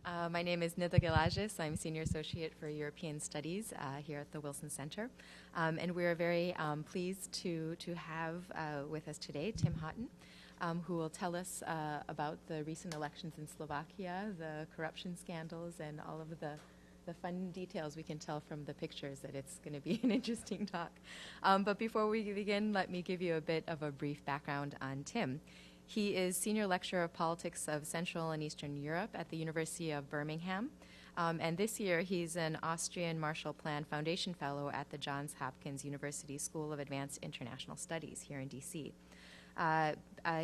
My name is Nida Gelajis. I'm Senior Associate for European Studies here at the Wilson Center. And we're very pleased to have with us today Tim Houghton, who will tell us about the recent elections in Slovakia, the corruption scandals, and all of the fun details we can tell from the pictures that it's going to be an interesting talk. But before we begin, let me give you a bit of a brief background on Tim. He is Senior Lecturer of Politics of Central and Eastern Europe at the University of Birmingham. And this year, he's an Austrian Marshall Plan Foundation Fellow at the Johns Hopkins University School of Advanced International Studies here in D.C.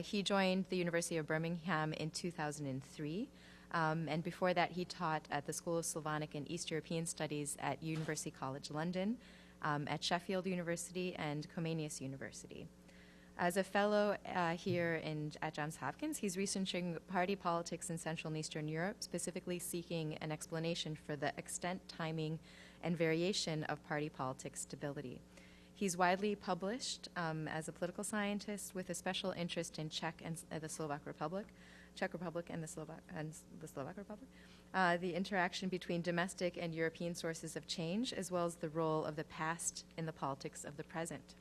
He joined the University of Birmingham in 2003. And before that, he taught at the School of Slavonic and East European Studies at University College London, at Sheffield University, and Comenius University. As a fellow here at Johns Hopkins, he's researching party politics in Central and Eastern Europe, specifically seeking an explanation for the extent, timing, and variation of party politics stability. He's widely published as a political scientist with a special interest in Czech and the Slovak Republic, Czech Republic and the Slovak Republic, the interaction between domestic and European sources of change, as well as the role of the past in the politics of the present.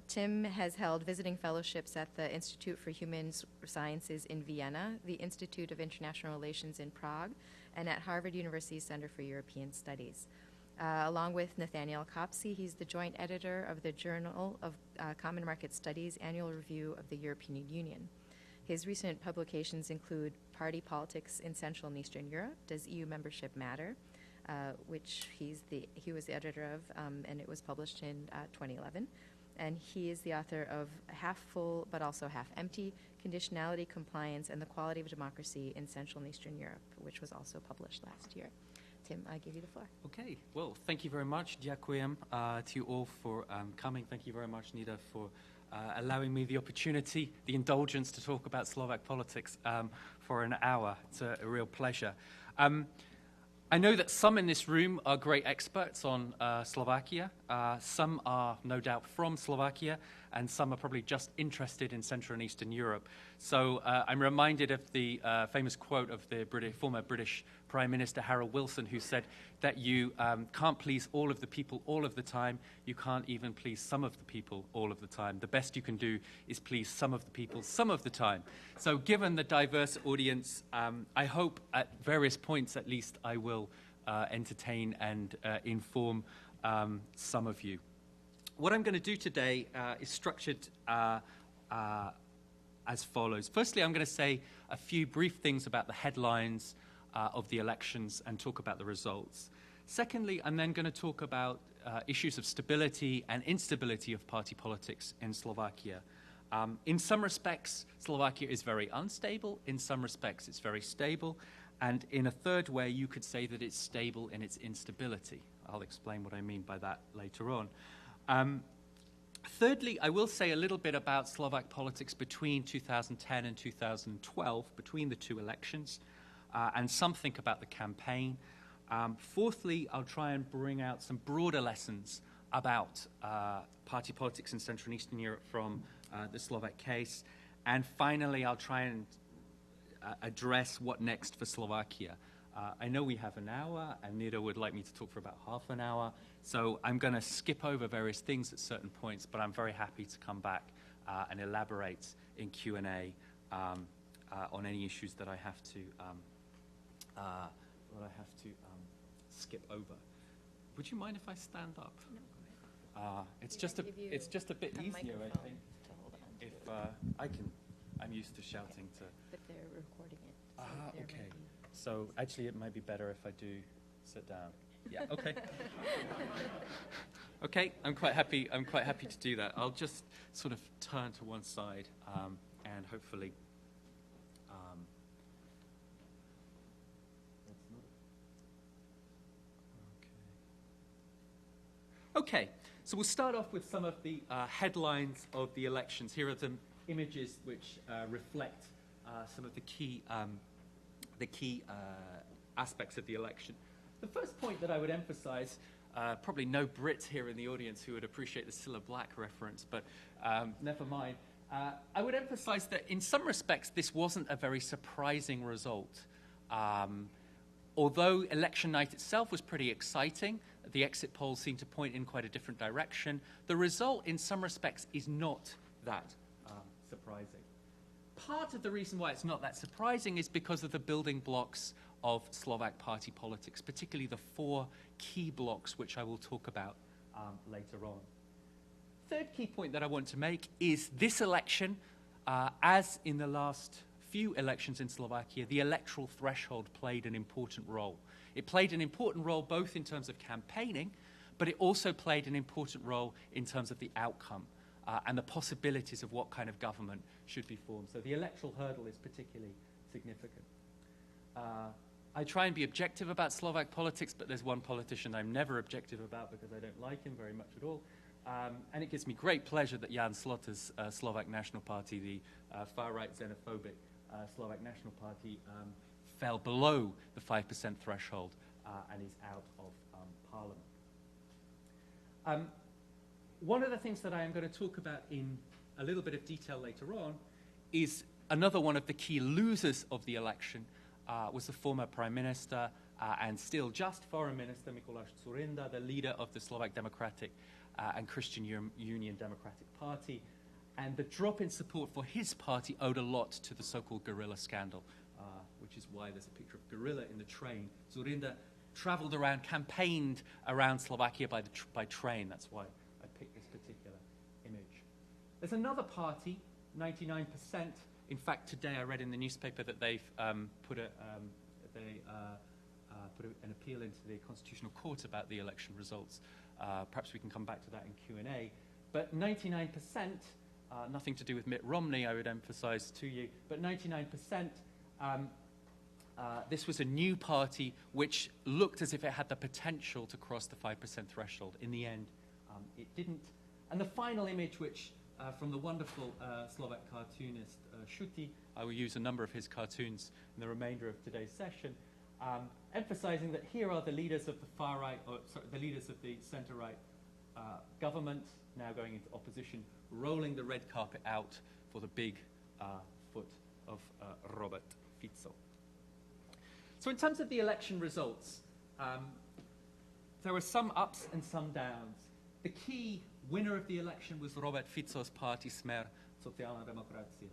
Tim has held visiting fellowships at the Institute for Human Sciences in Vienna, the Institute of International Relations in Prague, and at Harvard University Center for European Studies. Along with Nathaniel Copsey, he's the joint editor of the Journal of Common Market Studies Annual Review of the European Union. His recent publications include Party Politics in Central and Eastern Europe, Does EU Membership Matter?, which he was the editor of, and it was published in 2011. And he is the author of Half Full but also Half Empty, Conditionality, Compliance, and the Quality of Democracy in Central and Eastern Europe, which was also published last year. Tim, I give you the floor. Okay, well, thank you very much. Ďakujem to you all for coming. Thank you very much, Nida, for allowing me the opportunity, the indulgence to talk about Slovak politics for an hour. It's a real pleasure. I know that some in this room are great experts on Slovakia. Some are no doubt from Slovakia, and some are probably just interested in Central and Eastern Europe. So I'm reminded of the famous quote of the former British Prime Minister Harold Wilson, who said that you can't please all of the people all of the time. You can't even please some of the people all of the time. The best you can do is please some of the people some of the time. So given the diverse audience, I hope at various points at least I will entertain and inform some of you. What I'm going to do today is structured as follows. Firstly, I'm going to say a few brief things about the headlines of the elections and talk about the results. Secondly, I'm then going to talk about issues of stability and instability of party politics in Slovakia. In some respects, Slovakia is very unstable. In some respects, it's very stable. And in a third way, you could say that it's stable in its instability. I'll explain what I mean by that later on. Thirdly, I will say a little bit about Slovak politics between 2010 and 2012, between the two elections, and something about the campaign. Fourthly, I'll try and bring out some broader lessons about party politics in Central and Eastern Europe from the Slovak case. And finally, I'll try and address what next for Slovakia. I know we have an hour, and Nida would like me to talk for about half an hour, so I'm going to skip over various things at certain points, but I'm very happy to come back and elaborate in Q&A on any issues that I have to skip over. Would you mind if I stand up? No. It's just a bit easier, I think. If I can, I'm used to shouting to. But they're recording it. So Okay. So actually, it might be better if I do sit down. Yeah. Okay. Okay. I'm quite happy to do that. I'll just sort of turn to one side and hopefully. Okay, so we'll start off with some of the headlines of the elections. Here are some images which reflect some of the key aspects of the election. The first point that I would emphasize, probably no Brits here in the audience who would appreciate the Cilla Black reference, but never mind. I would emphasize that in some respects this wasn't a very surprising result. Although election night itself was pretty exciting, the exit polls seem to point in quite a different direction. The result, in some respects, is not that surprising. Part of the reason why it's not that surprising is because of the building blocks of Slovak party politics, particularly the 4 key blocks, which I will talk about later on. Third key point that I want to make is this election, as in the last few elections in Slovakia, the electoral threshold played an important role. It played an important role both in terms of campaigning, but it also played an important role in terms of the outcome and the possibilities of what kind of government should be formed. So the electoral hurdle is particularly significant. I try and be objective about Slovak politics, but there's one politician I'm never objective about because I don't like him very much at all. And it gives me great pleasure that Jan Slotter's Slovak National Party, the far-right xenophobic Slovak National Party, fell below the 5% threshold and is out of Parliament. One of the things that I am going to talk about in a little bit of detail later on is another one of the key losers of the election was the former Prime Minister and still just Foreign Minister Mikuláš Dzurinda, the leader of the Slovak Democratic and Christian Union Democratic Party. And the drop in support for his party owed a lot to the so-called guerrilla scandal, which is why there's a picture of guerrilla in the train. Dzurinda traveled around, campaigned around Slovakia by train. That's why I picked this particular image. There's another party, 99%. In fact, today I read in the newspaper that they've put an appeal into the Constitutional Court about the election results. Perhaps we can come back to that in Q&A. But 99%, nothing to do with Mitt Romney, I would emphasize to you, but 99%, this was a new party which looked as if it had the potential to cross the 5% threshold. In the end, it didn't. And the final image, which from the wonderful Slovak cartoonist Shuti, I will use a number of his cartoons in the remainder of today's session, emphasizing that here are the leaders of the far-right, or sorry, the leaders of the center-right government, now going into opposition, rolling the red carpet out for the big foot of Robert Fico. So in terms of the election results, there were some ups and some downs. The key winner of the election was Robert Fico's party, Smer Sociálna demokracia,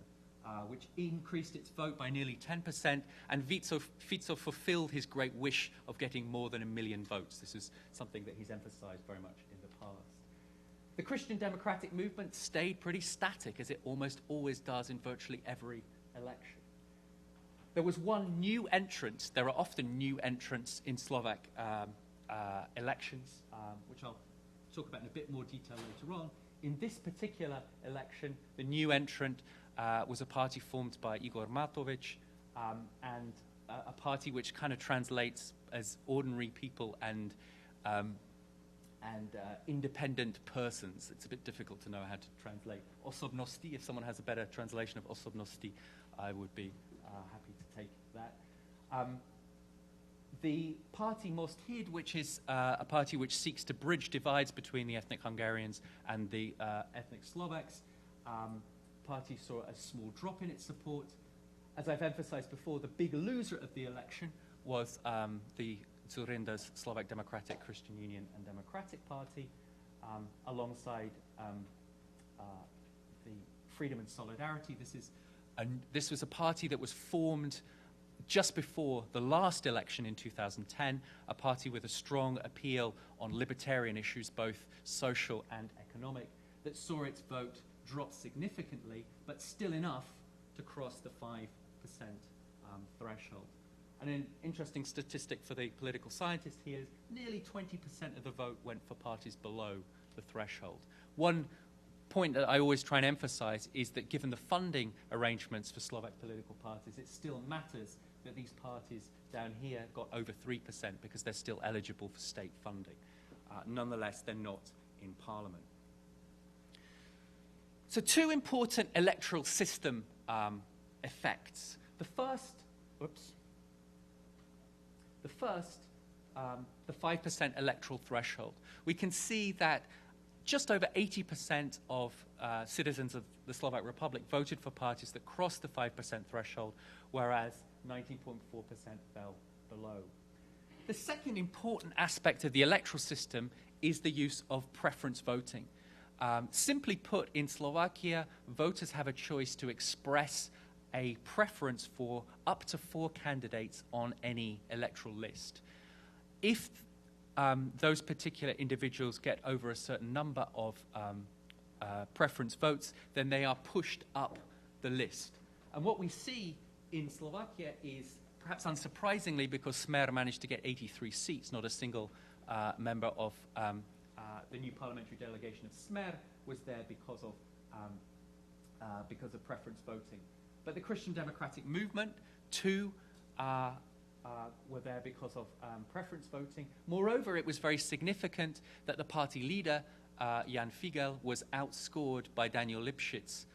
which increased its vote by nearly 10%, and Fico fulfilled his great wish of getting more than 1 million votes. This is something that he's emphasized very much in the past. The Christian Democratic movement stayed pretty static, as it almost always does in virtually every election. There was one new entrant. There are often new entrants in Slovak elections, which I'll talk about in a bit more detail later on. In this particular election, the new entrant was a party formed by Igor Matovic, and a party which kind of translates as ordinary people and independent persons. It's a bit difficult to know how to translate osobnosti. If someone has a better translation of osobnosti, I would be happy to take that. The party Most Hid, which is a party which seeks to bridge divides between the ethnic Hungarians and the ethnic Slovaks, party saw a small drop in its support. As I've emphasized before, the big loser of the election was the Dzurinda's Slovak Democratic Christian Union and Democratic Party, alongside the Freedom and Solidarity. This was a party that was formed just before the last election in 2010, a party with a strong appeal on libertarian issues, both social and economic, that saw its vote drop significantly, but still enough to cross the 5% threshold. And an interesting statistic for the political scientist here is nearly 20% of the vote went for parties below the threshold. One point that I always try and emphasize is that given the funding arrangements for Slovak political parties, it still matters that these parties down here got over 3% because they're still eligible for state funding. Nonetheless, they're not in Parliament. So 2 important electoral system effects. The first, the 5% electoral threshold. We can see that just over 80% of citizens of the Slovak Republic voted for parties that crossed the 5% threshold, whereas 19.4% fell below. The second important aspect of the electoral system is the use of preference voting. Simply put, in Slovakia, voters have a choice to express a preference for up to 4 candidates on any electoral list. If those particular individuals get over a certain number of preference votes, then they are pushed up the list. And what we see in Slovakia is, perhaps unsurprisingly, because Smer managed to get 83 seats, not a single member of the new parliamentary delegation of Smer was there because of preference voting. But the Christian Democratic Movement, too, were there because of preference voting. Moreover, it was very significant that the party leader, Jan Figel, was outscored by Daniel Lipschitz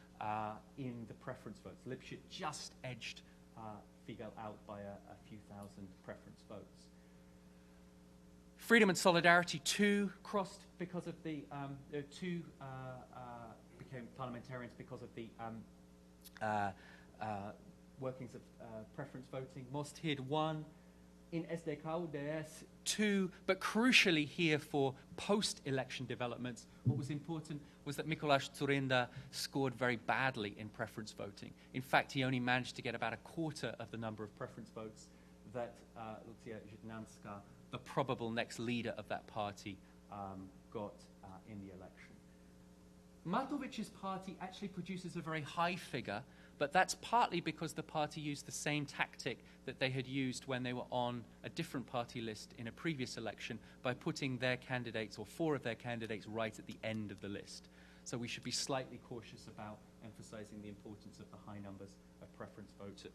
in the preference votes. Lipschitz just edged Figel out by a few thousand preference votes. Freedom and Solidarity, too, crossed because of the became parliamentarians because of the workings of preference voting. Most Hid 1, in SDK-UDS 2, but crucially here for post-election developments, what was important was that Mikuláš Dzurinda scored very badly in preference voting. In fact, he only managed to get about a quarter of the number of preference votes that Lucia Žitňanská, the probable next leader of that party, got in the election. Matović's party actually produces a very high figure, but that's partly because the party used the same tactic that they had used when they were on a different party list in a previous election by putting their candidates, or 4 of their candidates, right at the end of the list. So we should be slightly cautious about emphasizing the importance of the high numbers of preference votes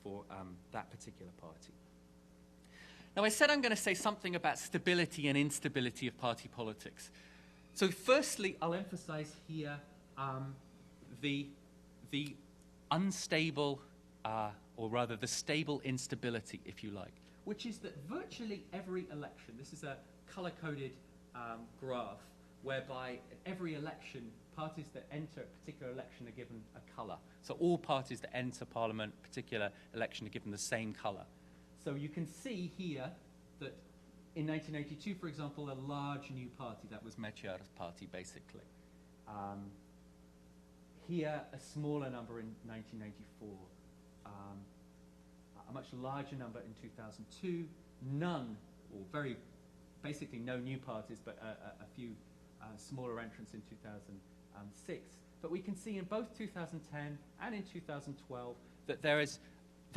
for that particular party. Now, I said I'm going to say something about stability and instability of party politics. So firstly, I'll emphasize here the unstable, or rather the stable instability, if you like, which is that virtually every election, this is a color-coded graph, whereby at every election, parties that enter a particular election are given a color. So all parties that enter Parliament, particular election, are given the same color. So you can see here that in 1982, for example, a large new party, that was Mečiar's party, basically. Here, a smaller number in 1994, a much larger number in 2002, none, or basically no new parties, but a few smaller entrants in 2006. But we can see in both 2010 and in 2012 that there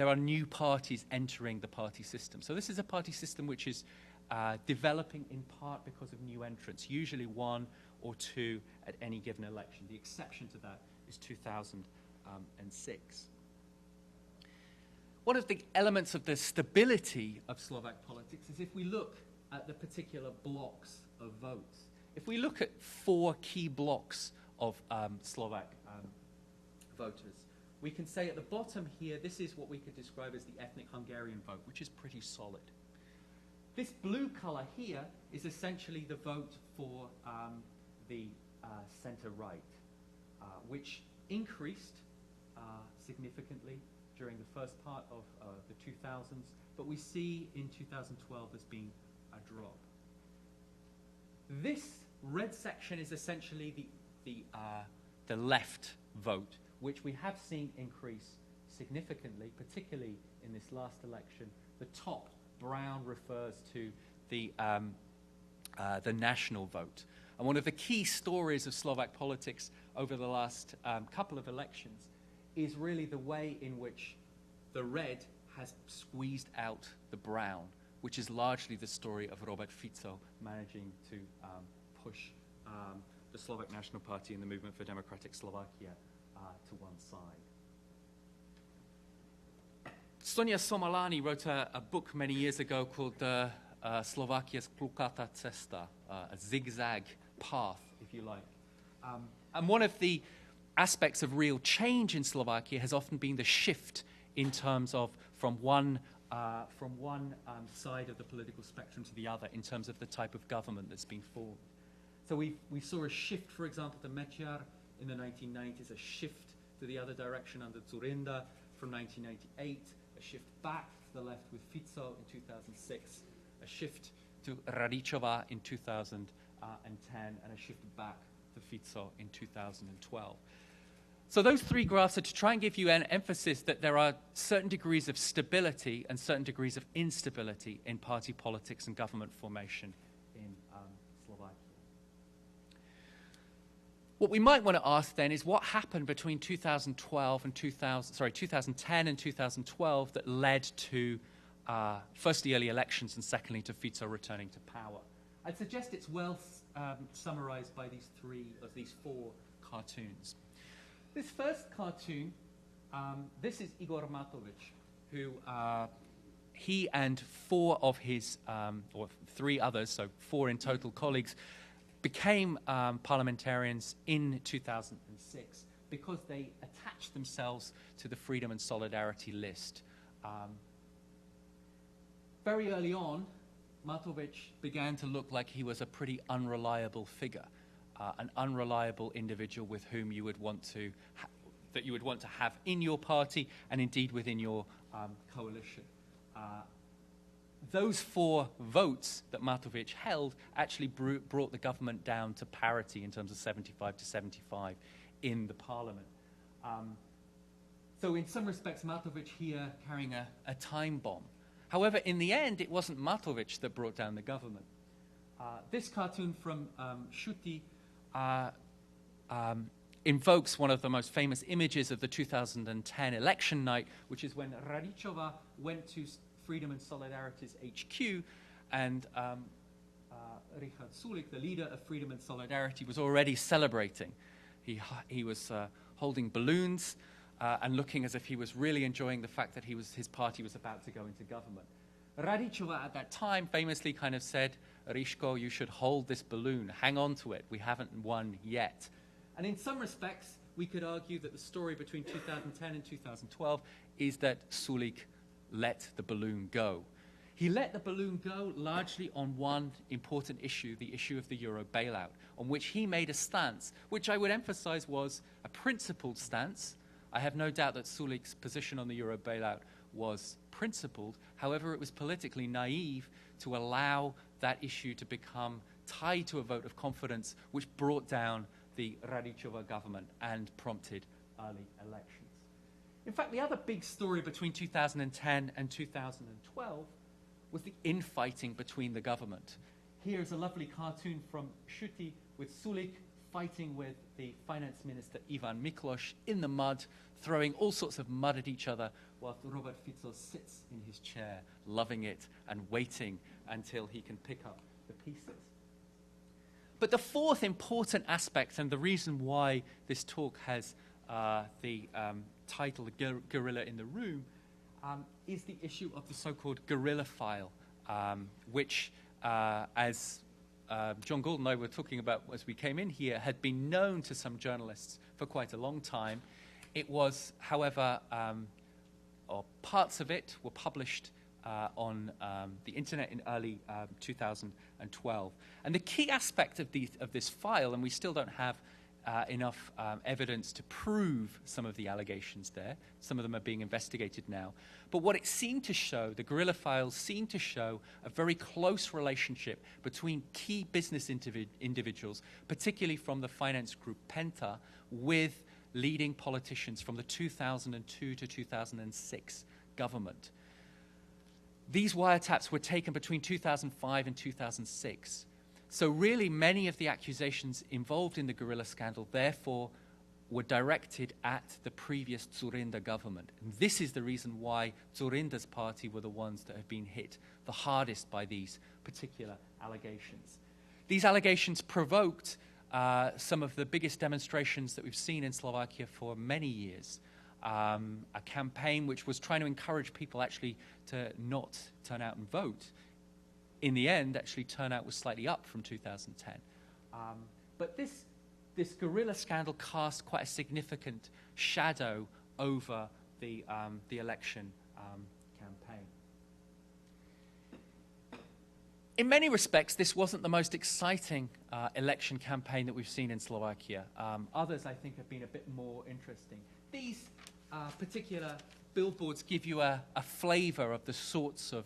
are new parties entering the party system. So this is a party system which is developing in part because of new entrants, usually 1 or 2 at any given election. The exception to that is 2006. One of the elements of the stability of Slovak politics is if we look at the particular blocks of votes. If we look at 4 key blocks of Slovak voters, we can say at the bottom here, this is what we could describe as the ethnic Hungarian vote, which is pretty solid. This blue color here is essentially the vote for the center-right, which increased significantly during the first part of the 2000s, but we see in 2012 there's been a drop. This red section is essentially the left vote, which we have seen increase significantly, particularly in this last election. The top brown refers to the national vote. And one of the key stories of Slovak politics over the last couple of elections is really the way in which the red has squeezed out the brown, which is largely the story of Robert Fico managing to push the Slovak National Party and the Movement for Democratic Slovakia to one side. Sonia Somolani wrote a book many years ago called Slovakia's Krukata Cesta, a zigzag path, if you like. And one of the aspects of real change in Slovakia has often been the shift in terms of from one side of the political spectrum to the other in terms of the type of government that's been formed. So we saw a shift, for example, to Mečiar in the 1990s, a shift to the other direction under Dzurinda from 1998, a shift back to the left with Fico in 2006, a shift to Radičová in 2010, and a shift back to Fico in 2012. So those three graphs are to try and give you an emphasis that there are certain degrees of stability and certain degrees of instability in party politics and government formation in Slovakia. What we might want to ask then is what happened between 2010 and 2012 that led to firstly early elections and secondly to Fico returning to power. I'd suggest it's well summarized by these four cartoons. This first cartoon, this is Igor Matović, who he and four of his, or three others, so four in total colleagues, became parliamentarians in 2006 because they attached themselves to the Freedom and Solidarity list. Very early on, Matović began to look like he was a pretty unreliable figure. An unreliable individual with whom you would want to have in your party and indeed within your coalition. Those four votes that Matović held actually brought the government down to parity in terms of 75 to 75 in the parliament. So in some respects, Matović here carrying a time bomb. However, in the end, it wasn't Matović that brought down the government. This cartoon from Schutti invokes one of the most famous images of the 2010 election night, which is when Radičová went to Freedom and Solidarity's HQ, and Richard Sulik, the leader of Freedom and Solidarity, was already celebrating. He was holding balloons and looking as if he was really enjoying the fact that his party was about to go into government. Radičová at that time famously kind of said, Riško, you should hold this balloon, hang on to it, we haven't won yet. And in some respects, we could argue that the story between 2010 and 2012 is that Sulik let the balloon go. He let the balloon go largely on one important issue, the issue of the euro bailout, on which he made a stance, which I would emphasize was a principled stance. I have no doubt that Sulik's position on the euro bailout was principled. However, it was politically naive to allow that issue to become tied to a vote of confidence, which brought down the Radičová government and prompted early elections. In fact, the other big story between 2010 and 2012 was the infighting between the government. Here's a lovely cartoon from Schutti with Sulik fighting with the finance minister Ivan Miklos in the mud, throwing all sorts of mud at each other, while Robert Fico sits in his chair, loving it and waiting until he can pick up the pieces. But the fourth important aspect, and the reason why this talk has the title, The Guerrilla in the Room, is the issue of the so-called guerrilla file, which, as John Gould and I were talking about as we came in here, had been known to some journalists for quite a long time. It was, however, or parts of it were published on the internet in early 2012. And the key aspect of this file, and we still don't have enough evidence to prove some of the allegations there. Some of them are being investigated now. But what it seemed to show, the guerrilla files seemed to show a very close relationship between key business individuals, particularly from the finance group Penta, with leading politicians from the 2002 to 2006 government. These wiretaps were taken between 2005 and 2006. So really many of the accusations involved in the guerrilla scandal, therefore, were directed at the previous Dzurinda government. And this is the reason why Dzurinda's party were the ones that have been hit the hardest by these particular allegations. These allegations provoked some of the biggest demonstrations that we've seen in Slovakia for many years. A campaign which was trying to encourage people actually to not turn out and vote. In the end, actually, turnout was slightly up from 2010. But this guerrilla scandal cast quite a significant shadow over the election campaign. In many respects, this wasn't the most exciting election campaign that we've seen in Slovakia. Others, I think, have been a bit more interesting. These particular billboards give you a flavor of the sorts of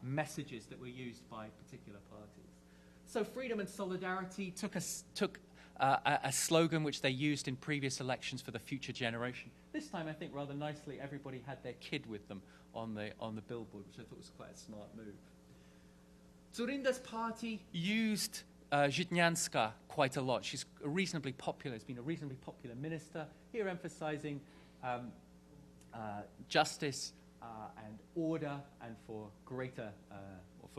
messages that were used by particular parties. So freedom and solidarity took a slogan which they used in previous elections for the future generation. This time, I think, rather nicely, everybody had their kid with them on the billboard, which I thought was quite a smart move. Dzurinda's party used Žitňanská quite a lot. She's reasonably popular. Has been a reasonably popular minister, here emphasizing justice and order, and for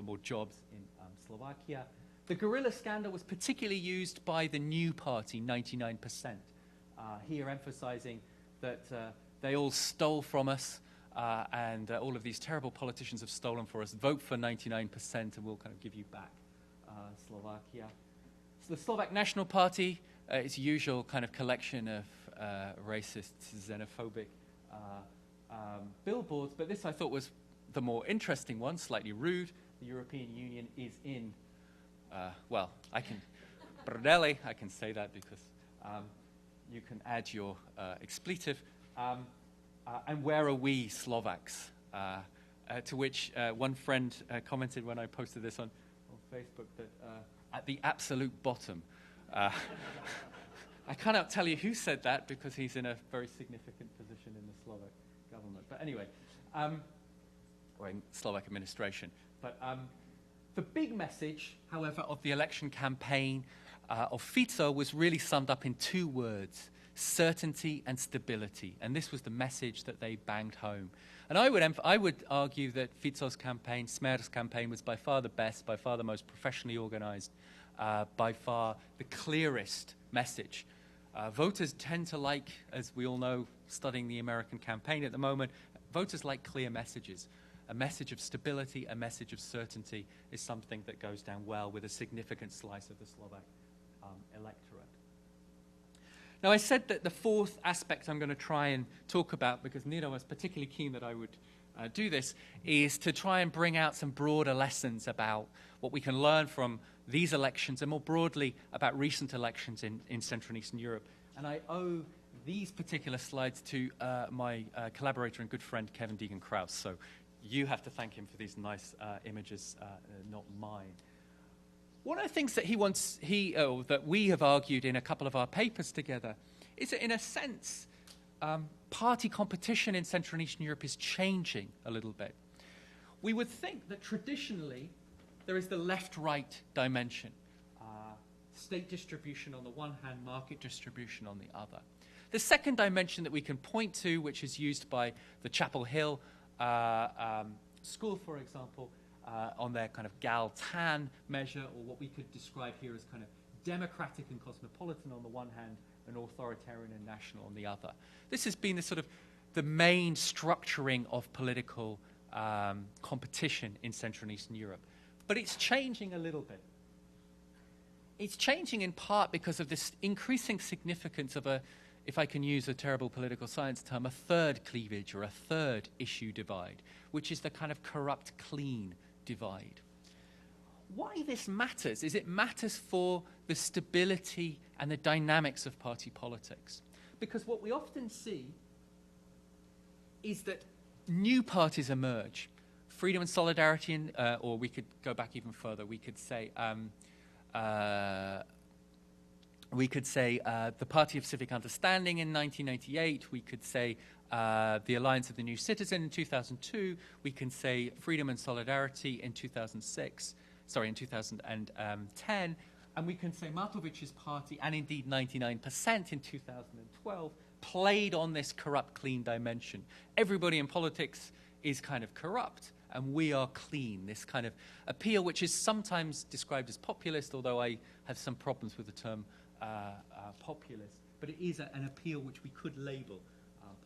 more jobs in Slovakia. The guerrilla scandal was particularly used by the new party, 99%, here emphasizing that they all stole from us, and all of these terrible politicians have stolen for us. Vote for 99% and we'll kind of give you back Slovakia. So the Slovak National Party, its usual kind of collection of racist, xenophobic billboards, but this I thought was the more interesting one, slightly rude. The European Union is in, I can say that because you can add your expletive. And where are we, Slovaks? To which one friend commented when I posted this on Facebook that at the absolute bottom. I cannot tell you who said that because he's in a very significant position in the Slovak government. But anyway, or in Slovak administration. But the big message, however, of the election campaign of Fico was really summed up in two words: certainty and stability. And this was the message that they banged home. And I would argue that Fico's campaign, Smer's campaign, was by far the best, by far the most professionally organized, by far the clearest message. Voters tend to like, as we all know, studying the American campaign at the moment, voters like clear messages. A message of stability, a message of certainty is something that goes down well with a significant slice of the Slovak electorate. Now, I said that the fourth aspect I'm going to try and talk about, because Nina was particularly keen that I would do this, is to try and bring out some broader lessons about what we can learn from these elections and more broadly about recent elections in Central and Eastern Europe. And I owe these particular slides to my collaborator and good friend, Kevin Deegan-Krause. So you have to thank him for these nice images, not mine. One of the things that that we have argued in a couple of our papers together is that, in a sense, party competition in Central and Eastern Europe is changing a little bit. We would think that traditionally there is the left-right dimension, state distribution on the one hand, market distribution on the other. The second dimension that we can point to, which is used by the Chapel Hill school, for example, on their kind of Gal-Tan measure, or what we could describe here as kind of democratic and cosmopolitan on the one hand, and authoritarian and national on the other. This has been the main structuring of political competition in Central and Eastern Europe. But it's changing a little bit. It's changing in part because of this increasing significance of if I can use a terrible political science term, a third cleavage or a third issue divide, which is the kind of corrupt clean divide. Why this matters is it matters for the stability and the dynamics of party politics. Because what we often see is that new parties emerge. Freedom and solidarity, or we could go back even further. We could say the Party of Civic Understanding in 1998. We could say the Alliance of the New Citizen in 2002. We can say Freedom and Solidarity in 2010. And we can say Matovic's party, and indeed 99% in 2012, played on this corrupt, clean dimension. Everybody in politics is kind of corrupt, and we are clean. This kind of appeal, which is sometimes described as populist, although I have some problems with the term populist, but it is an appeal which we could label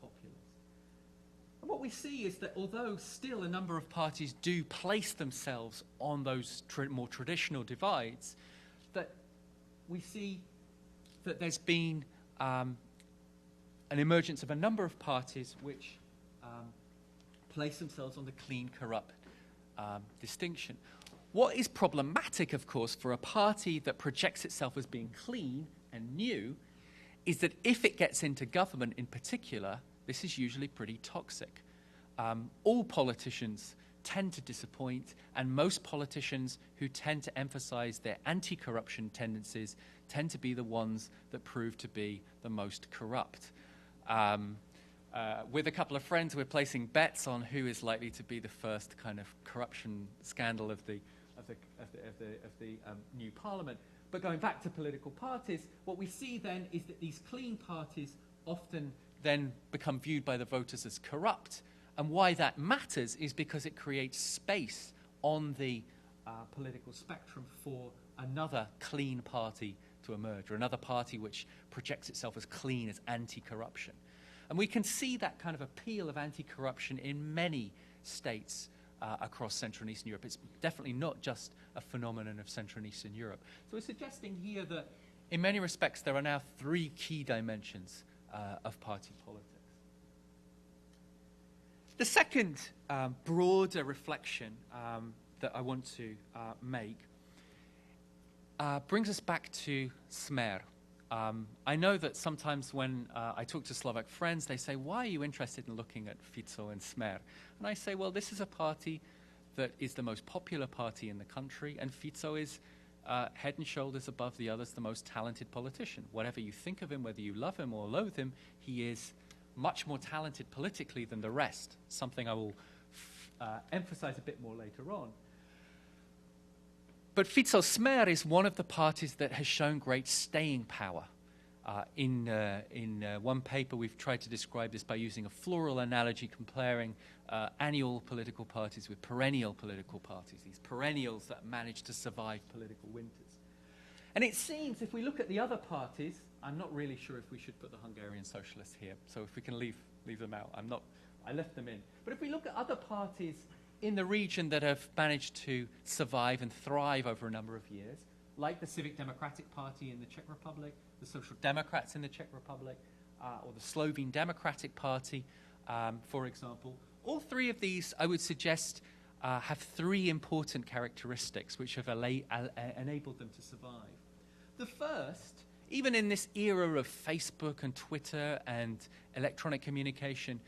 populist. And what we see is that although still a number of parties do place themselves on those more traditional divides, that we see that there's been an emergence of a number of parties which place themselves on the clean, corrupt distinction. What is problematic, of course, for a party that projects itself as being clean and new is that if it gets into government in particular, this is usually pretty toxic. All politicians tend to disappoint, and most politicians who tend to emphasize their anti-corruption tendencies tend to be the ones that prove to be the most corrupt. With a couple of friends, we're placing bets on who is likely to be the first kind of corruption scandal of the new parliament. But going back to political parties, what we see then is that these clean parties often then become viewed by the voters as corrupt. And why that matters is because it creates space on the political spectrum for another clean party to emerge, or another party which projects itself as clean, as anti-corruption. And we can see that kind of appeal of anti-corruption in many states across Central and Eastern Europe. It's definitely not just a phenomenon of Central and Eastern Europe. So we're suggesting here that in many respects there are now three key dimensions of party politics. The second broader reflection that I want to make brings us back to smer. I know that sometimes when I talk to Slovak friends, they say, why are you interested in looking at Fico and Smer? And I say, well, this is a party that is the most popular party in the country, and Fico is head and shoulders above the others the most talented politician. Whatever you think of him, whether you love him or loathe him, he is much more talented politically than the rest, something I will emphasize a bit more later on. But Fico Smer is one of the parties that has shown great staying power. In one paper, we've tried to describe this by using a floral analogy, comparing annual political parties with perennial political parties, these perennials that manage to survive political winters. And it seems, if we look at the other parties, I'm not really sure if we should put the Hungarian socialists here, so if we can leave them out. I left them in. But if we look at other parties in the region that have managed to survive and thrive over a number of years, like the Civic Democratic Party in the Czech Republic, the Social Democrats in the Czech Republic, or the Slovene Democratic Party, for example. All three of these, I would suggest, have three important characteristics which have enabled them to survive. The first, even in this era of Facebook and Twitter and electronic communication,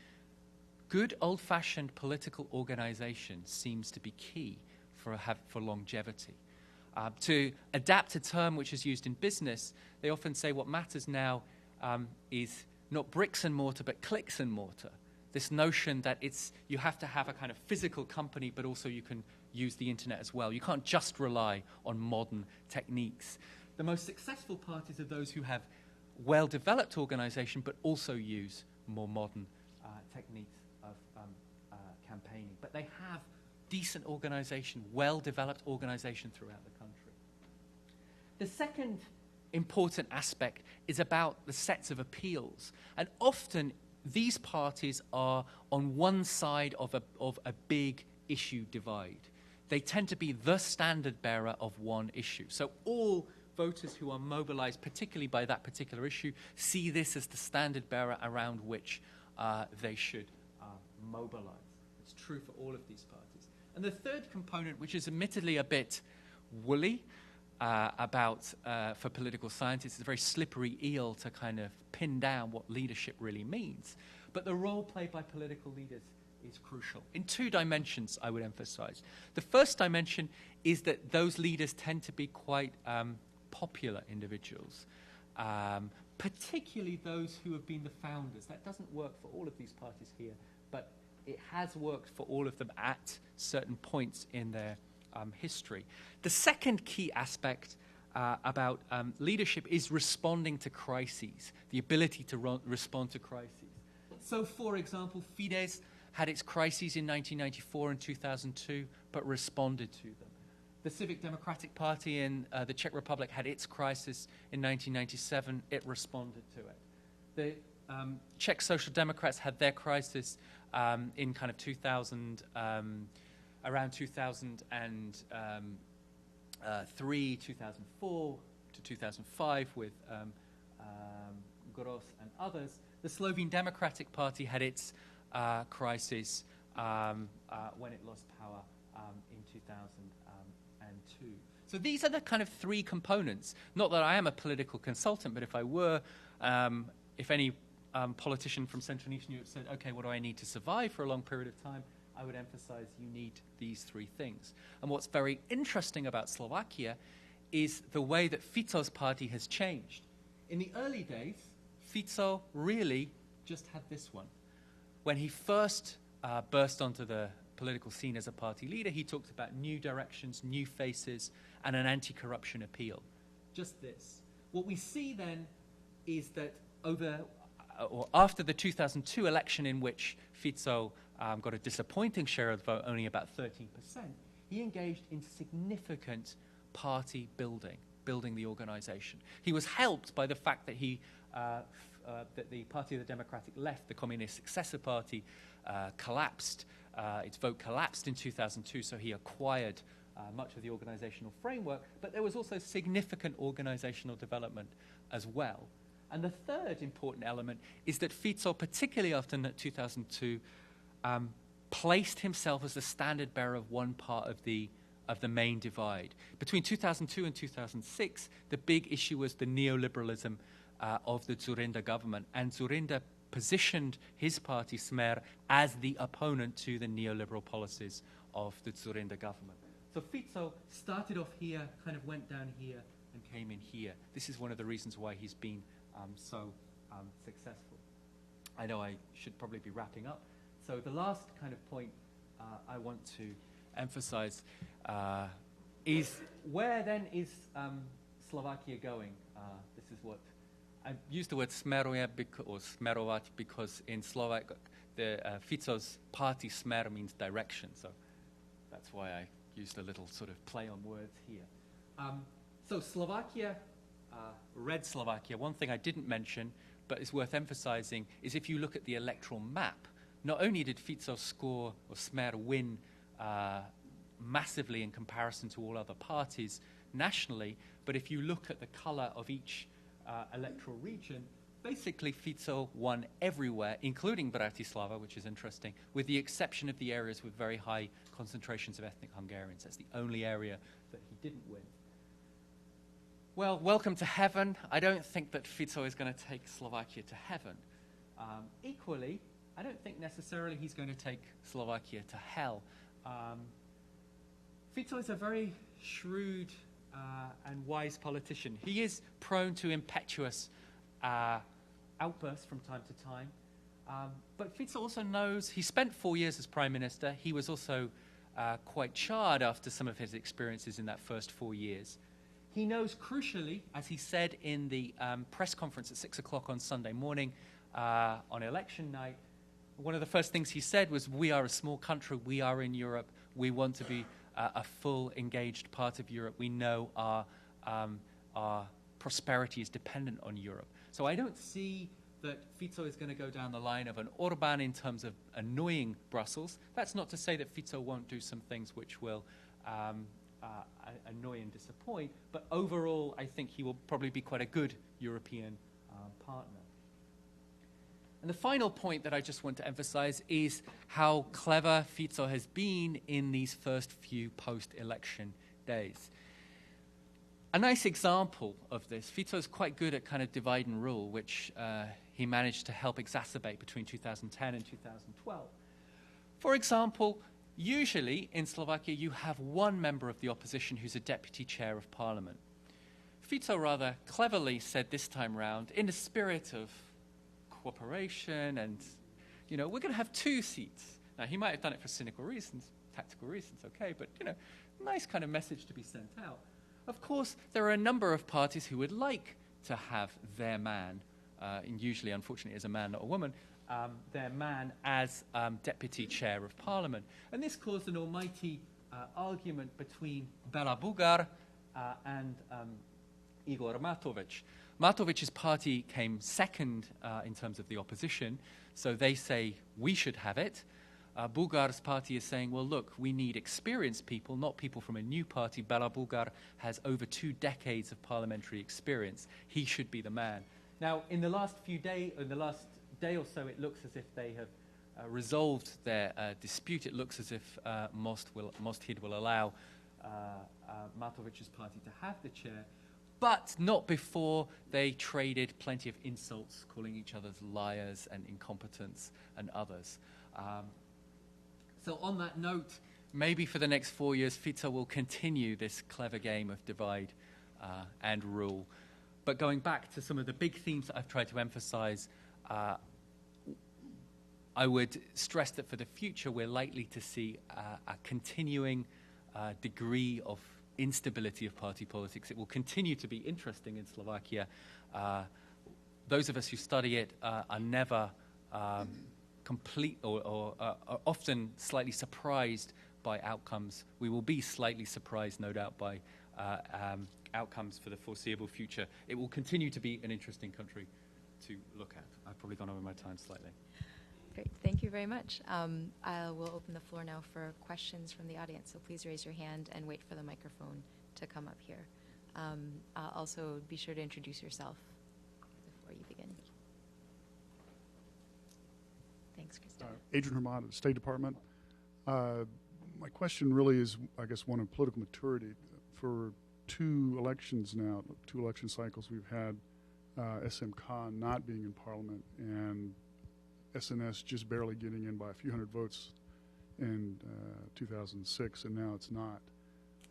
good old-fashioned political organization seems to be key for longevity. To adapt a term which is used in business, they often say what matters now is not bricks and mortar, but clicks and mortar. This notion that you have to have a kind of physical company, but also you can use the internet as well. You can't just rely on modern techniques. The most successful parties are those who have well-developed organization, but also use more modern techniques of campaigning. But they have decent organization, well-developed organization throughout the country. The second important aspect is about the sets of appeals. And often these parties are on one side of a big issue divide. They tend to be the standard bearer of one issue. So all voters who are mobilized, particularly by that particular issue, see this as the standard bearer around which they should mobilize. It's true for all of these parties. And the third component, which is admittedly a bit woolly for political scientists, is a very slippery eel to kind of pin down what leadership really means. But the role played by political leaders is crucial. In two dimensions, I would emphasize. The first dimension is that those leaders tend to be quite popular individuals, particularly those who have been the founders. That doesn't work for all of these parties here, but it has worked for all of them at certain points in their history. The second key aspect about leadership is responding to crises, the ability to respond to crises. So, for example, Fidesz had its crises in 1994 and 2002, but responded to them. The Civic Democratic Party in the Czech Republic had its crisis in 1997. It responded to it. The Czech Social Democrats had their crisis in kind of 2000, around 2003, 2004 to 2005 with Gross and others. The Slovene Democratic Party had its crisis when it lost power in 2002. So these are the kind of three components. Not that I am a political consultant, but if I were, if any politician from Central and Eastern Europe said, okay, what do I need to survive for a long period of time? I would emphasize you need these three things. And what's very interesting about Slovakia is the way that Fico's party has changed. In the early days, Fico really just had this one. When he first burst onto the political scene as a party leader, he talked about new directions, new faces, and an anti-corruption appeal. Just this. What we see then is that after the 2002 election, in which Fico got a disappointing share of the vote, only about 13%, he engaged in significant party building the organization. He was helped by the fact that that the Party of the Democratic Left, the communist successor party, collapsed. Its vote collapsed in 2002, so he acquired much of the organizational framework, but there was also significant organizational development as well. And the third important element is that Fico, particularly after 2002, placed himself as the standard bearer of one part of the main divide. Between 2002 and 2006, the big issue was the neoliberalism of the Dzurinda government, and Dzurinda positioned his party, Smer, as the opponent to the neoliberal policies of the Dzurinda government. So Fico started off here, kind of went down here, and came in here. This is one of the reasons why he's been so successful. I know I should probably be wrapping up. So the last kind of point I want to emphasize is where then is Slovakia going? This is what I used the word smeruje or smerovat because in Slovak the Fico's party smer means direction, so that's why I used a little sort of play on words here. So Slovakia, red Slovakia, one thing I didn't mention but is worth emphasizing is if you look at the electoral map, not only did Fico score or Smer win massively in comparison to all other parties nationally, but if you look at the color of each electoral region, basically Fico won everywhere, including Bratislava, which is interesting, with the exception of the areas with very high concentrations of ethnic Hungarians. That's the only area that he didn't win. Well, welcome to heaven. I don't think that Fico is going to take Slovakia to heaven. Equally, I don't think necessarily he's going to take Slovakia to hell. Fico is a very shrewd and wise politician. He is prone to impetuous outbursts from time to time. But Fico also knows, he spent 4 years as Prime Minister. He was also quite charred after some of his experiences in that first 4 years. He knows, crucially, as he said in the press conference at 6 o'clock on Sunday morning on election night, one of the first things he said was, we are a small country, we are in Europe, we want to be a full, engaged part of Europe. We know our prosperity is dependent on Europe. So I don't see that Fico is going to go down the line of an Orban in terms of annoying Brussels. That's not to say that Fico won't do some things which will annoy and disappoint, but overall I think he will probably be quite a good European partner. And the final point that I just want to emphasize is how clever Fico has been in these first few post-election days. A nice example of this, Fico is quite good at kind of divide and rule, which he managed to help exacerbate between 2010 and 2012. For example, usually in Slovakia you have one member of the opposition who's a deputy chair of parliament. Fico rather cleverly said this time round, in the spirit of cooperation and, you know, we're going to have 2 seats. Now, he might have done it for cynical reasons, tactical reasons, okay, but, you know, nice kind of message to be sent out. Of course, there are a number of parties who would like to have their man, and usually, unfortunately, as a man, not a woman, their man as deputy chair of parliament. And this caused an almighty argument between Bela Bugar and Igor Matovic. Matovic's party came second in terms of the opposition, so they say we should have it. Bugar's party is saying, well, look, we need experienced people, not people from a new party. Bela Bugar has over 2 decades of parliamentary experience. He should be the man. Now, in the last day or so, it looks as if they have resolved their dispute. It looks as if Most Hid will allow Matovic's party to have the chair. but not before they traded plenty of insults, calling each other liars and incompetents and others. So on that note, maybe for the next 4 years, Fico will continue this clever game of divide and rule. But going back to some of the big themes that I've tried to emphasize, I would stress that for the future, we're likely to see a continuing degree of instability of party politics. It will continue to be interesting in Slovakia. Those of us who study it are never complete or are often slightly surprised by outcomes. We will be slightly surprised, no doubt, by outcomes for the foreseeable future. It will continue to be an interesting country to look at. I've probably gone over my time slightly. Great, thank you very much. I will open the floor now for questions from the audience, so please raise your hand and wait for the microphone to come up here. Also, be sure to introduce yourself before you begin. Thanks, Christina. Adrian Hermod at the State Department. My question really is, I guess, one of political maturity. For two election cycles, we've had SMK not being in Parliament and SNS just barely getting in by a few hundred votes in 2006, and now it's not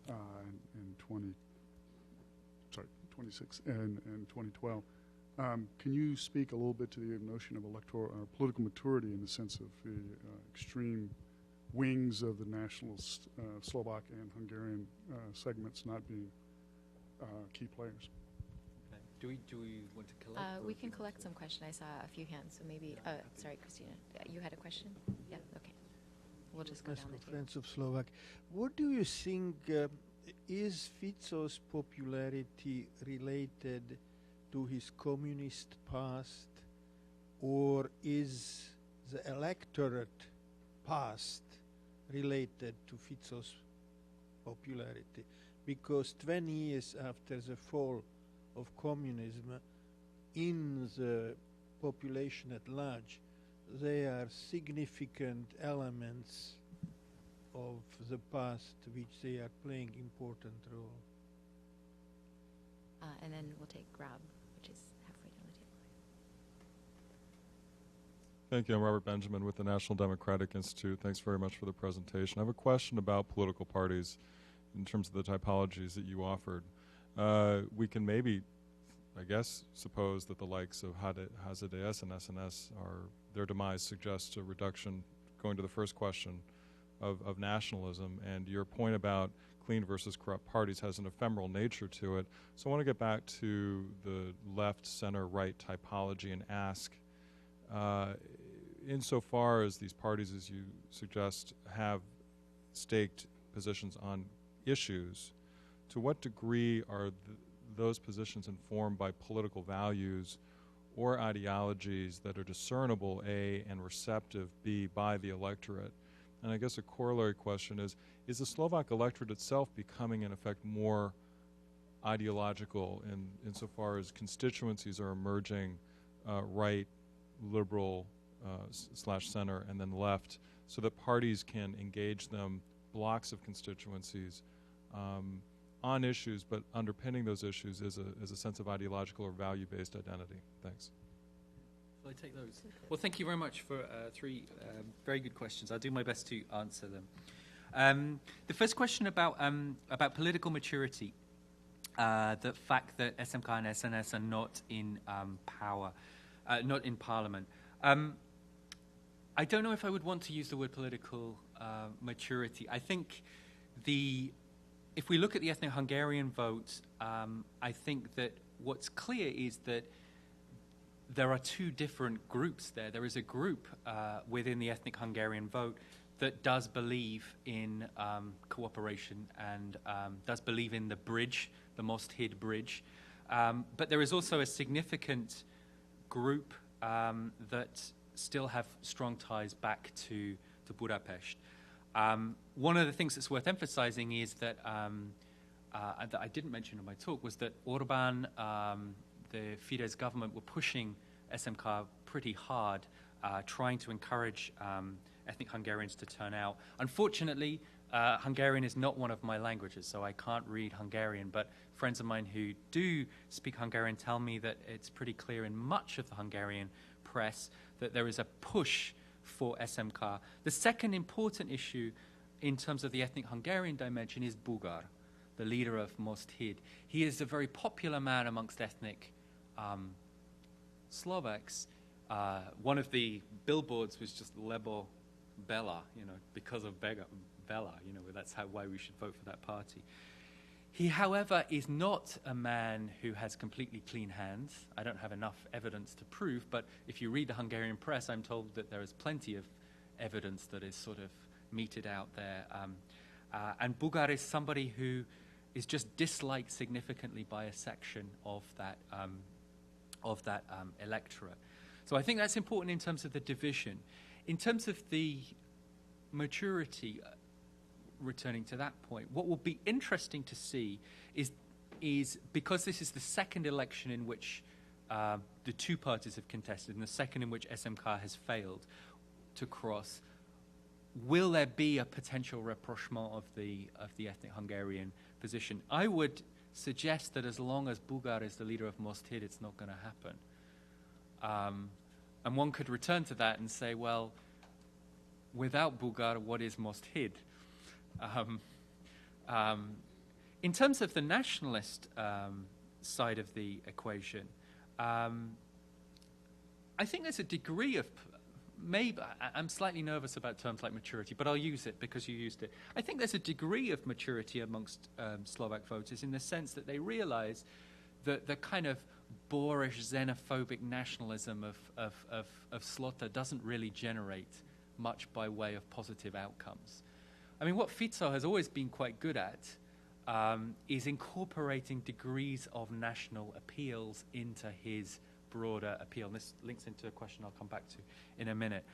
in 26 and 2012. Can you speak a little bit to the notion of electoral or political maturity in the sense of the extreme wings of the nationalist Slovak and Hungarian segments not being key players? Do we want to collect? We can collect some questions. I saw a few hands, so maybe. Sorry, Christina, you had a question? Yeah. Okay. We'll just go down the table. Friends of Slovak, what do you think? Is Fico's popularity related to his communist past, or is the electorate past related to Fico's popularity? Because 20 years after the fall of communism, in the population at large, there are significant elements of the past which they are playing important role. And then we'll take Rob, which is halfway down the table. Thank you. I'm Robert Benjamin with the National Democratic Institute. Thanks very much for the presentation. I have a question about political parties in terms of the typologies that you offered. We can maybe, I guess, suppose that the likes of HZDS and SNS their demise suggests a reduction, going to the first question, of nationalism. And your point about clean versus corrupt parties has an ephemeral nature to it. So I want to get back to the left, center, right typology and ask, insofar as these parties, as you suggest, have staked positions on issues, to what degree are those positions informed by political values or ideologies that are discernible, A, and receptive, B, by the electorate? And I guess a corollary question is the Slovak electorate itself becoming, in effect, more ideological insofar as constituencies are emerging right, liberal, / center, and then left, so that parties can engage them, blocks of constituencies, on issues, but underpinning those issues is a sense of ideological or value-based identity. Thanks. Shall I take those? Well, thank you very much for three very good questions. I'll do my best to answer them. The first question about political maturity, the fact that SMK and SNS are not in power, not in Parliament. I don't know if I would want to use the word political maturity. I think if we look at the ethnic Hungarian vote, I think that what's clear is that there are two different groups there. There is a group within the ethnic Hungarian vote that does believe in cooperation and does believe in the bridge, the Most Hid bridge. But there is also a significant group that still have strong ties back to Budapest. One of the things that's worth emphasizing is that that I didn't mention in my talk was that Orbán, the Fidesz government, were pushing SMK pretty hard, trying to encourage ethnic Hungarians to turn out. Unfortunately, Hungarian is not one of my languages, so I can't read Hungarian, but friends of mine who do speak Hungarian tell me that it's pretty clear in much of the Hungarian press that there is a push for SMK. The second important issue in terms of the ethnic Hungarian dimension is Bugar, the leader of Most Híd. He is a very popular man amongst ethnic Slovaks. One of the billboards was just Lebo Bela, because of Bela, that's why we should vote for that party. He, however, is not a man who has completely clean hands. I don't have enough evidence to prove, but if you read the Hungarian press, I'm told that there is plenty of evidence that is sort of meted out there. And Bugar is somebody who is just disliked significantly by a section of that electorate. So I think that's important in terms of the division. In terms of the maturity, returning to that point, what will be interesting to see is because this is the second election in which the two parties have contested and the second in which SMK has failed to cross, will there be a potential rapprochement of the ethnic Hungarian position? I would suggest that as long as Bugar is the leader of Most Híd, it's not going to happen. And one could return to that and say, well, without Bugar, what is Most Híd? In terms of the nationalist side of the equation, I think there's a degree of maybe I'm slightly nervous about terms like maturity, but I'll use it because you used it. I think there's a degree of maturity amongst Slovak voters in the sense that they realize that the kind of boorish, xenophobic nationalism of Slota doesn't really generate much by way of positive outcomes. I mean, what Fico has always been quite good at is incorporating degrees of national appeals into his broader appeal. And this links into a question I'll come back to in a minute.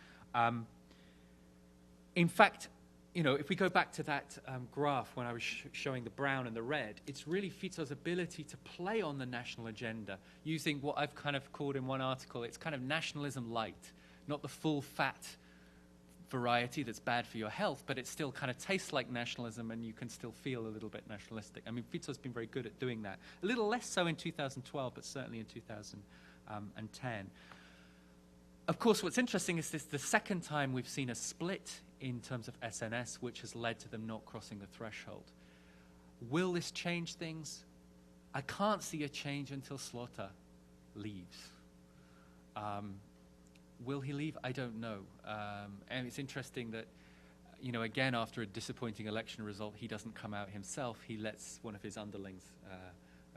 In fact, if we go back to that graph when I was showing the brown and the red, it's really Fico's ability to play on the national agenda using what I've kind of called in one article, it's kind of nationalism light, not the full fat variety that's bad for your health, but it still kind of tastes like nationalism and you can still feel a little bit nationalistic. I mean, Fico's been very good at doing that. A little less so in 2012, but certainly in 2010. Of course, what's interesting is this the second time we've seen a split in terms of SNS, which has led to them not crossing the threshold. Will this change things? I can't see a change until Slota leaves. Will he leave? I don't know. And it's interesting that, again, after a disappointing election result, he doesn't come out himself. He lets one of his underlings,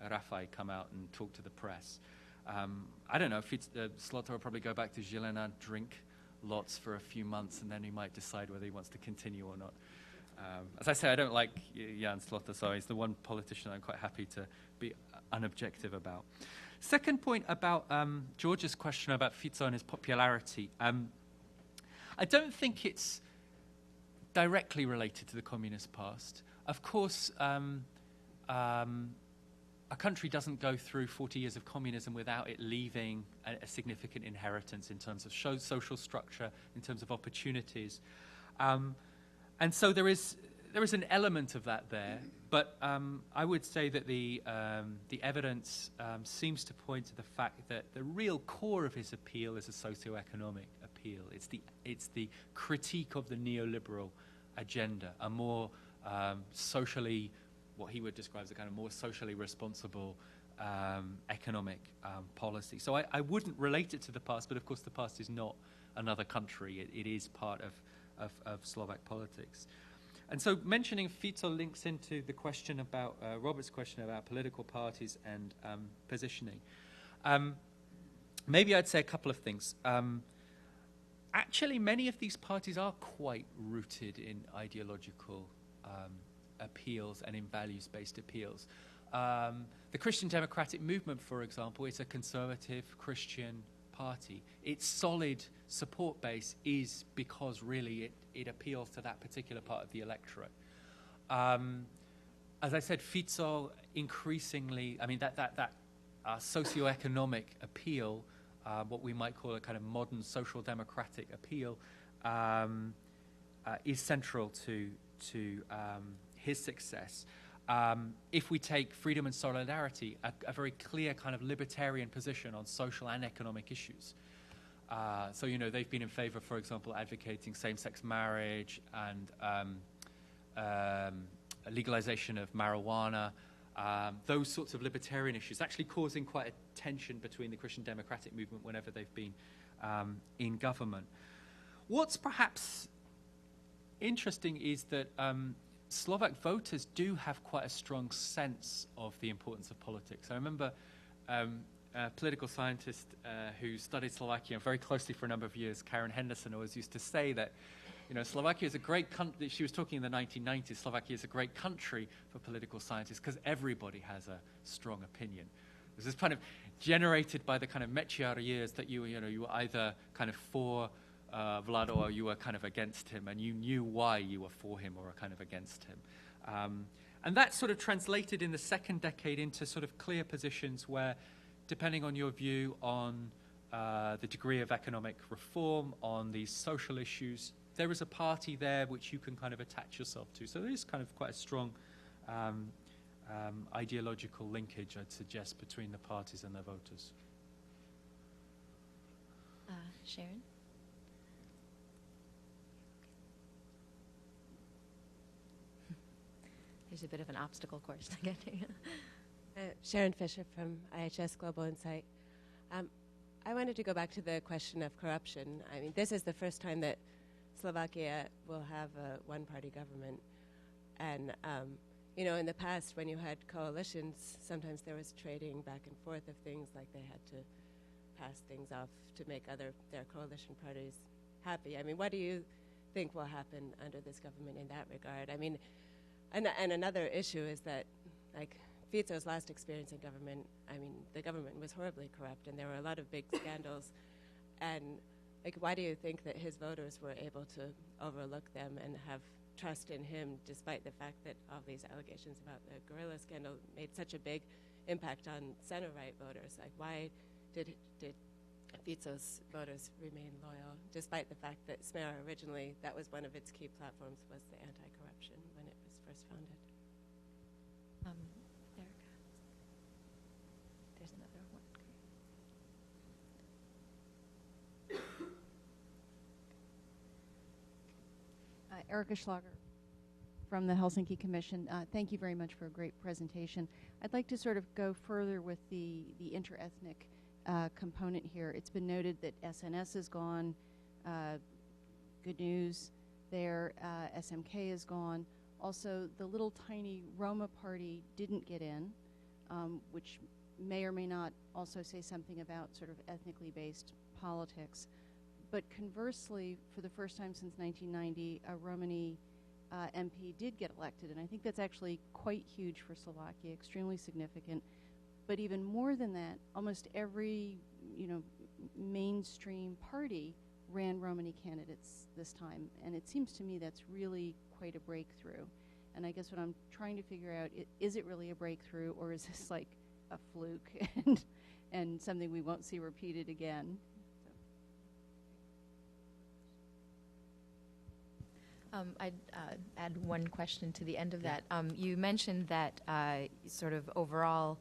Rafaj, come out and talk to the press. I don't know. Slota will probably go back to Žilina, drink lots for a few months, and then he might decide whether he wants to continue or not. As I say, I don't like Jan Slota, so he's the one politician I'm quite happy to be unobjective about. Second point about George's question about Fico and his popularity. I don't think it's directly related to the communist past. Of course, a country doesn't go through 40 years of communism without it leaving a significant inheritance in terms of social structure, in terms of opportunities. And so there is an element of that there, but I would say that the evidence seems to point to the fact that the real core of his appeal is a socioeconomic appeal. It's the critique of the neoliberal agenda, a more socially, what he would describe as a kind of more socially responsible economic policy. So I wouldn't relate it to the past, but of course the past is not another country. It is part of Slovak politics. And so mentioning Fico links into the question about, Robert's question about political parties and positioning. Maybe I'd say a couple of things. Actually, many of these parties are quite rooted in ideological appeals and in values-based appeals. The Christian Democratic Movement, for example, is a conservative Christian party. Its solid support base is because really it appeals to that particular part of the electorate. As I said, Fico increasingly, I mean, that socioeconomic appeal, what we might call a kind of modern social democratic appeal, is central to to his success. If we take freedom and solidarity, a very clear kind of libertarian position on social and economic issues. So, you know, they've been in favor, for example, advocating same-sex marriage and legalization of marijuana, those sorts of libertarian issues, actually causing quite a tension between the Christian Democratic movement whenever they've been in government. What's perhaps interesting is that Slovak voters do have quite a strong sense of the importance of politics. I remember a political scientist who studied Slovakia very closely for a number of years, Karen Henderson, always used to say that, you know, Slovakia is a great country. She was talking in the 1990s. Slovakia is a great country for political scientists because everybody has a strong opinion. This is kind of generated by the kind of Mečiar years that you were either kind of for Vlado or you were kind of against him, and you knew why you were for him or kind of against him. And that sort of translated in the second decade into sort of clear positions where, depending on your view on the degree of economic reform, on these social issues, there is a party there which you can kind of attach yourself to. So there is kind of quite a strong ideological linkage, I'd suggest, between the parties and their voters. Sharon? There's a bit of an obstacle course to get to. Sharon Fisher from IHS Global Insight. I wanted to go back to the question of corruption. I mean, this is the first time that Slovakia will have a one-party government. And, you know, in the past, when you had coalitions, sometimes there was trading back and forth of things, like they had to pass things off to make their coalition parties happy. I mean, what do you think will happen under this government in that regard? I mean, and another issue is that, like, Fico's last experience in government, I mean, the government was horribly corrupt, and there were a lot of big scandals. And, like, why do you think that his voters were able to overlook them and have trust in him, despite the fact that all these allegations about the guerrilla scandal made such a big impact on center-right voters? Like, why did Fico's voters remain loyal, despite the fact that Smeruje originally, that was one of its key platforms, was the anti-corruption when it was first founded? Erica. There's another one. Erica Schlager from the Helsinki Commission. Thank you very much for a great presentation. I'd like to sort of go further with the interethnic component here. It's been noted that SNS is gone. Good news there. SMK is gone. Also, the little tiny Roma party didn't get in, which may or may not also say something about sort of ethnically based politics. But conversely, for the first time since 1990, a Romani MP did get elected, and I think that's actually quite huge for Slovakia, extremely significant. But even more than that, almost every, you know, mainstream party ran Romani candidates this time, and it seems to me that's really quite a breakthrough. And I guess what I'm trying to figure out, is it really a breakthrough, or is this like a fluke and something we won't see repeated again? I'd add one question to the end of that. You mentioned that sort of overall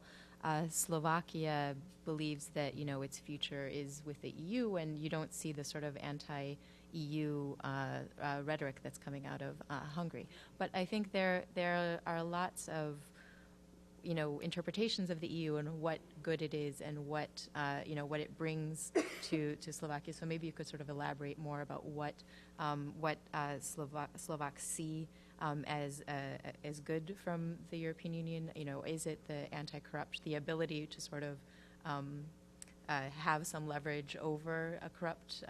Slovakia believes that, you know, its future is with the EU, and you don't see the sort of anti-EU rhetoric that's coming out of Hungary. But I think there are lots of, you know, interpretations of the EU and what good it is and what you know, what it brings to Slovakia. So maybe you could sort of elaborate more about what Slovaks see as good from the European Union. You know, is it the anti-corruption, the ability to sort of have some leverage over a corrupt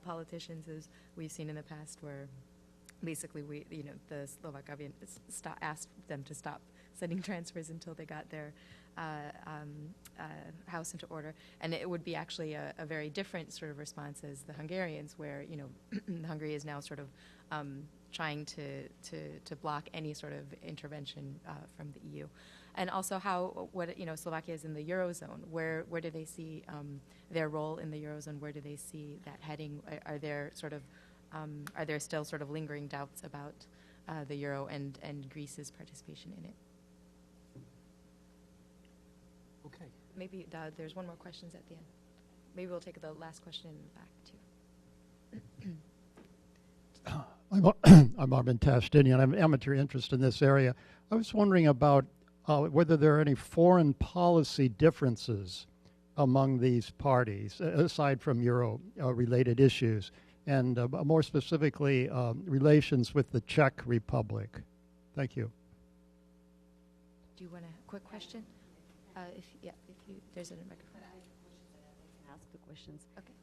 politicians, as we've seen in the past, where basically the Slovak government asked them to stop sending transfers until they got their house into order. And it would be actually a very different sort of response as the Hungarians, where, you know, Hungary is now sort of trying to block any sort of intervention from the EU. And also Slovakia is in the Eurozone. Where do they see their role in the Eurozone? Where do they see that heading? Are there still sort of lingering doubts about the euro and Greece's participation in it. Okay. Maybe there's one more questions at the end. Maybe we'll take the last question in the back, too. I'm Armin Tastinian. I have amateur interest in this area. I was wondering about whether there are any foreign policy differences among these parties, aside from Euro-related issues, and more specifically, relations with the Czech Republic. Thank you. Do you want a quick question? There's a microphone. Ask the questions. Okay.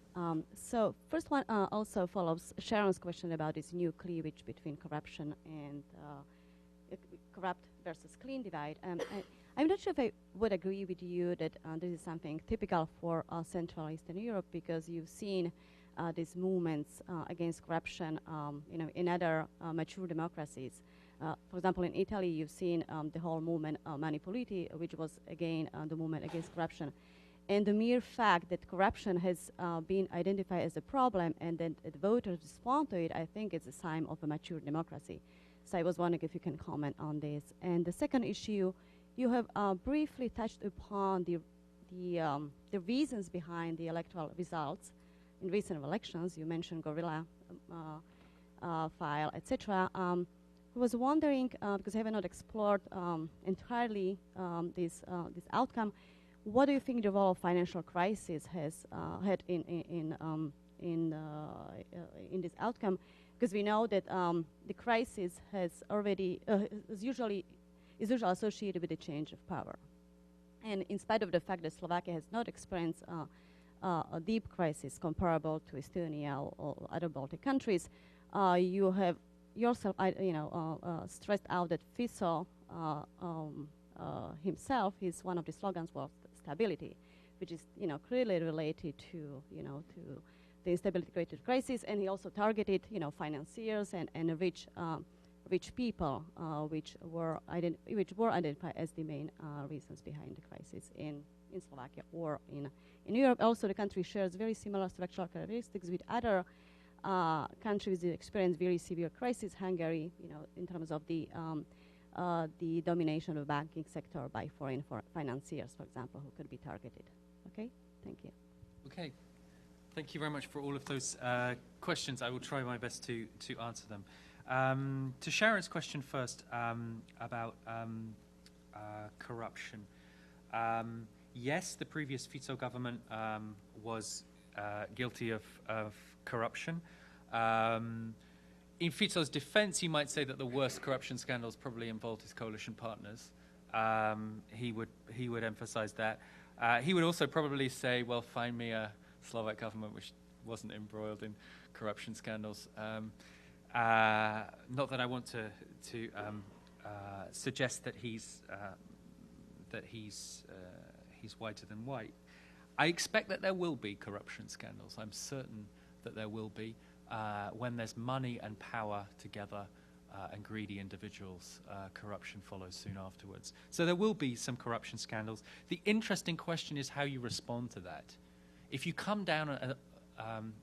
So first one also follows Sharon's question about this new cleavage between corruption and corrupt versus clean divide. I'm not sure if I would agree with you that this is something typical for Central Eastern Europe, because you've seen these movements against corruption, in other mature democracies. For example, in Italy, you've seen the whole movement Mani Puliti, which was again the movement against corruption. And the mere fact that corruption has been identified as a problem and then the voters respond to it, I think it's a sign of a mature democracy. So I was wondering if you can comment on this. And the second issue, you have briefly touched upon the reasons behind the electoral results in recent elections. You mentioned guerrilla file, etc. I was wondering, because I have not explored entirely this outcome, what do you think the role of financial crisis has had in this outcome? Because we know that the crisis has already is usually associated with the change of power, and in spite of the fact that Slovakia has not experienced a deep crisis comparable to Estonia or other Baltic countries, you have yourself, stressed out that Fico himself is one of the slogans was stability, which is clearly related to the instability created crisis, and he also targeted financiers and rich people, which were identified as the main reasons behind the crisis in Slovakia or in Europe. Also, the country shares very similar structural characteristics with other countries that experience very severe crisis. Hungary, in terms of the domination of the banking sector by foreign financiers, for example, who could be targeted. Okay, thank you. Okay, thank you very much for all of those questions. I will try my best to answer them. To Sharon's question first about corruption. Yes, the previous Fico government was guilty of corruption. In Fico's defense, you might say that the worst corruption scandals probably involved his coalition partners. He would emphasize that. He would also probably say, well, find me a Slovak government which wasn't embroiled in corruption scandals. Not that I want to suggest that he's whiter than white. I expect that there will be corruption scandals. I'm certain that there will be. When there's money and power together and greedy individuals, corruption follows soon afterwards. So there will be some corruption scandals. The interesting question is how you respond to that. If you come down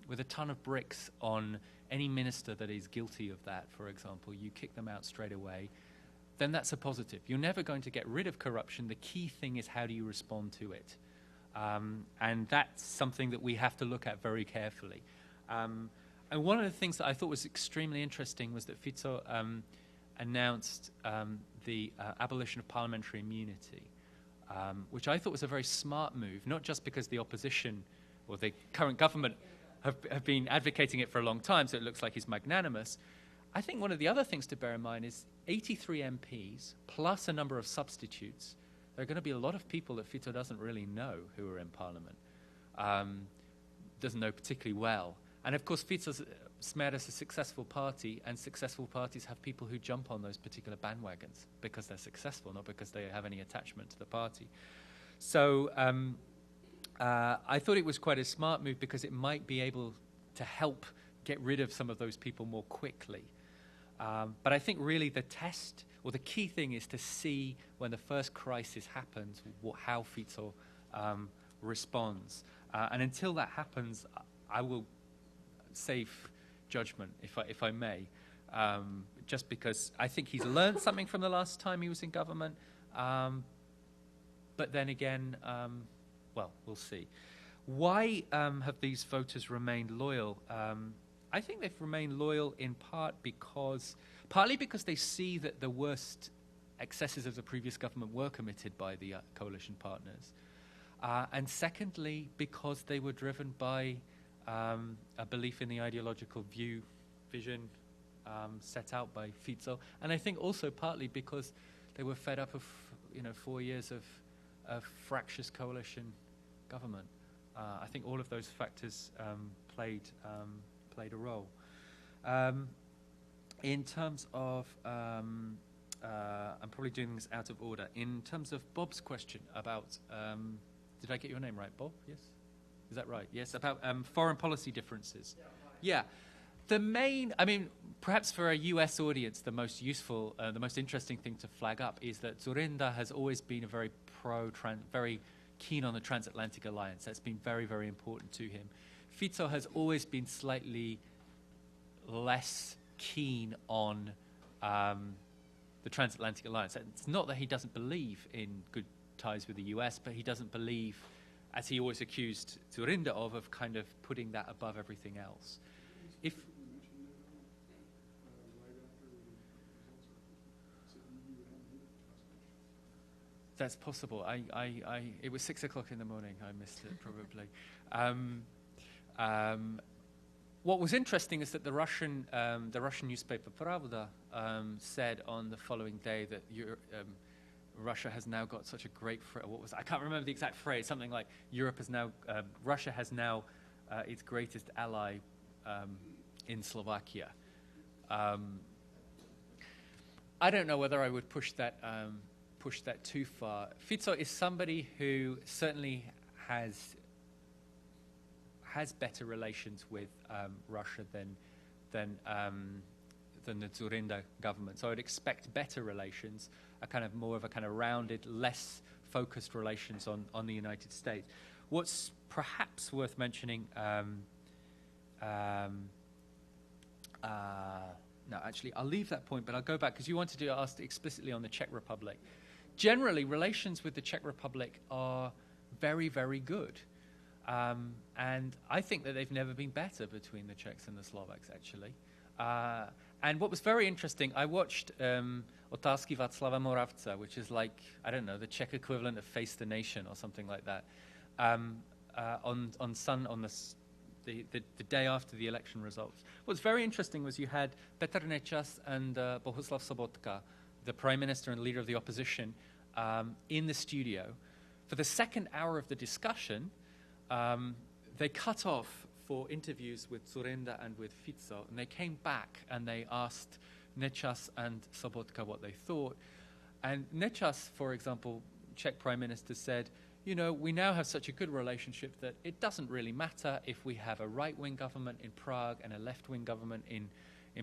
with a ton of bricks on any minister that is guilty of that, for example, you kick them out straight away, then that's a positive. You're never going to get rid of corruption. The key thing is how do you respond to it? And that's something that we have to look at very carefully. And one of the things that I thought was extremely interesting was that Fico announced the abolition of parliamentary immunity, which I thought was a very smart move, not just because the opposition or the current government have been advocating it for a long time, so it looks like he's magnanimous. I think one of the other things to bear in mind is 83 MPs plus a number of substitutes. There are going to be a lot of people that Fico doesn't really know who are in parliament, doesn't know particularly well. And of course, Fico's smered as a successful party, and successful parties have people who jump on those particular bandwagons because they're successful, not because they have any attachment to the party. So I thought it was quite a smart move because it might be able to help get rid of some of those people more quickly. But I think really the test, or the key thing, is to see when the first crisis happens, how Fico responds. And until that happens, I will save judgment, if I may, just because I think he's learned something from the last time he was in government. But then again, well, we'll see. Why have these voters remained loyal? I think they've remained loyal in partly because they see that the worst excesses of the previous government were committed by the coalition partners. And secondly, because they were driven by a belief in the ideological vision set out by Fico. And I think also partly because they were fed up of 4 years of fractious coalition government. I think all of those factors played a role. In terms of, I'm probably doing this out of order. In terms of Bob's question about, did I get your name right, Bob? Yes? Is that right? Yes, about foreign policy differences. Yeah. The main, perhaps for a US audience, the most useful, the most interesting thing to flag up is that Dzurinda has always been a very very keen on the transatlantic alliance. That's been very, very important to him. Fico has always been slightly less keen on the transatlantic alliance. It's not that he doesn't believe in good ties with the US, but he doesn't believe, as he always accused Dzurinda of kind of putting that above everything else. If that's possible. It was 6 o'clock in the morning. I missed it probably. What was interesting is that the Russian newspaper Pravda said on the following day that Russia has now got such a great I can't remember the exact phrase. Something like Russia has now its greatest ally in Slovakia. I don't know whether I would push that too far. Fico is somebody who certainly has better relations with Russia than the Dzurinda government. So I'd expect better relations, more of a rounded, less focused relations on the United States. What's perhaps worth mentioning. No, actually, I'll leave that point, but I'll go back because you wanted to ask explicitly on the Czech Republic. Generally, relations with the Czech Republic are very, very good. And I think that they've never been better between the Czechs and the Slovaks, actually. And what was very interesting, I watched Otázky Václava Moravca, which is like, I don't know, the Czech equivalent of Face the Nation or something like that, the day after the election results. What's very interesting was you had Petr Nečas and Bohuslav Sobotka, the Prime Minister and leader of the opposition, in the studio. For the second hour of the discussion, they cut off for interviews with Dzurinda and with Fico, and they came back and they asked Nečas and Sobotka what they thought. And Nečas, for example, Czech Prime Minister, said, we now have such a good relationship that it doesn't really matter if we have a right-wing government in Prague and a left-wing government in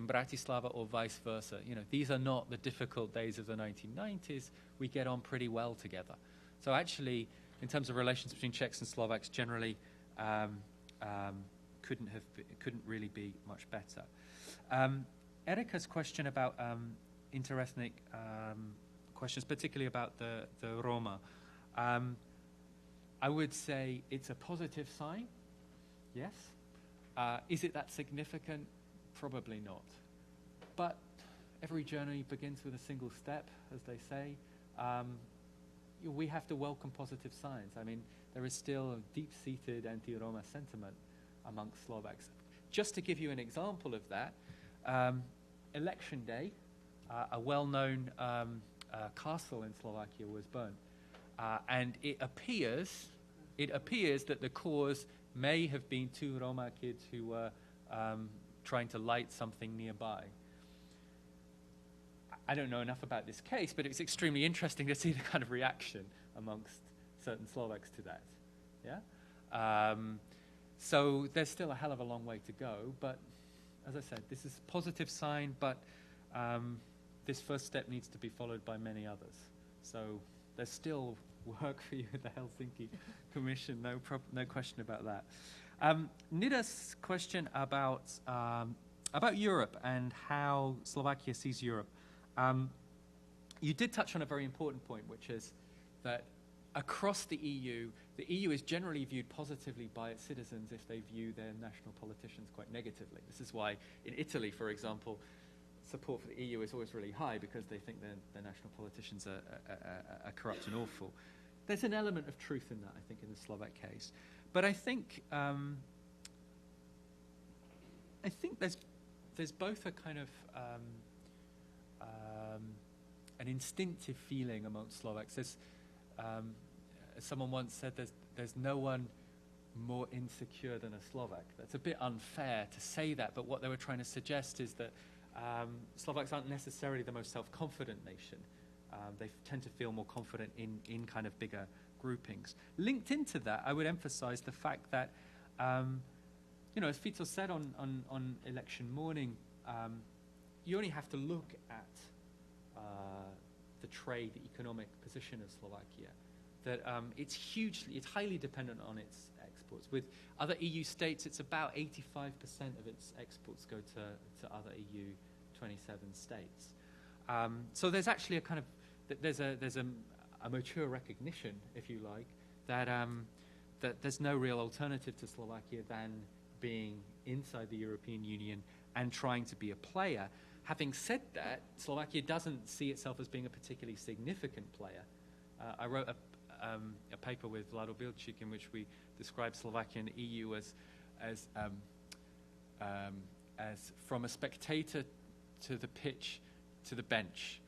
Bratislava or vice versa. These are not the difficult days of the 1990s. We get on pretty well together. So actually, in terms of relations between Czechs and Slovaks, generally couldn't really be much better. Erika's question about interethnic questions, particularly about the Roma. I would say it's a positive sign, yes. Is it that significant? Probably not. But every journey begins with a single step, as they say. We have to welcome positive signs. There is still a deep-seated anti-Roma sentiment amongst Slovaks. Just to give you an example of that, election day, a well-known castle in Slovakia was burnt. And it appears that the cause may have been two Roma kids who were trying to light something nearby. I don't know enough about this case, but it's extremely interesting to see the kind of reaction amongst certain Slovaks to that. Yeah. So there's still a hell of a long way to go, but as I said, this is a positive sign, but this first step needs to be followed by many others. So there's still work for you at the Helsinki Commission, no question about that. Nida's question about about Europe and how Slovakia sees Europe. You did touch on a very important point, which is that across the EU is generally viewed positively by its citizens if they view their national politicians quite negatively. This is why in Italy, for example, support for the EU is always really high because they think their national politicians are corrupt and awful. There's an element of truth in that, I think, in the Slovak case. But I think there's both a kind of an instinctive feeling amongst Slovaks. There's, as someone once said, there's no one more insecure than a Slovak. That's a bit unfair to say that, but what they were trying to suggest is that Slovaks aren't necessarily the most self-confident nation. They tend to feel more confident in kind of bigger groupings. Linked into that, I would emphasize the fact that, as Fico said on election morning, you only have to look at the trade, the economic position of Slovakia, that it's highly dependent on its exports. With other EU states, it's about 85% of its exports go to other EU 27 states. So there's actually a kind of there's a mature recognition, if you like, that there's no real alternative to Slovakia than being inside the European Union and trying to be a player. Having said that, Slovakia doesn't see itself as being a particularly significant player. I wrote a paper with Vlado Bilčík in which we described Slovakia and the EU as from a spectator to the pitch to the bench.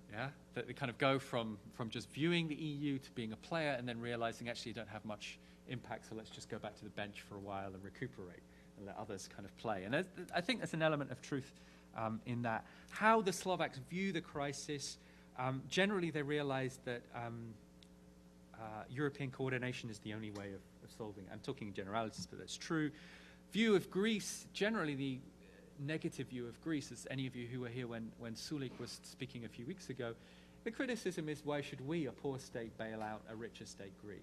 Yeah, that they kind of go from just viewing the EU to being a player and then realizing actually you don't have much impact, so let's just go back to the bench for a while and recuperate and let others kind of play. And I think there's an element of truth in that. How the Slovaks view the crisis, generally they realize that European coordination is the only way of solving it. I'm talking in generalities, but that's true. View of Greece, generally the negative view of Greece, as any of you who were here when Sulik was speaking a few weeks ago, the criticism is why should we, a poor state, bail out a richer state, Greece?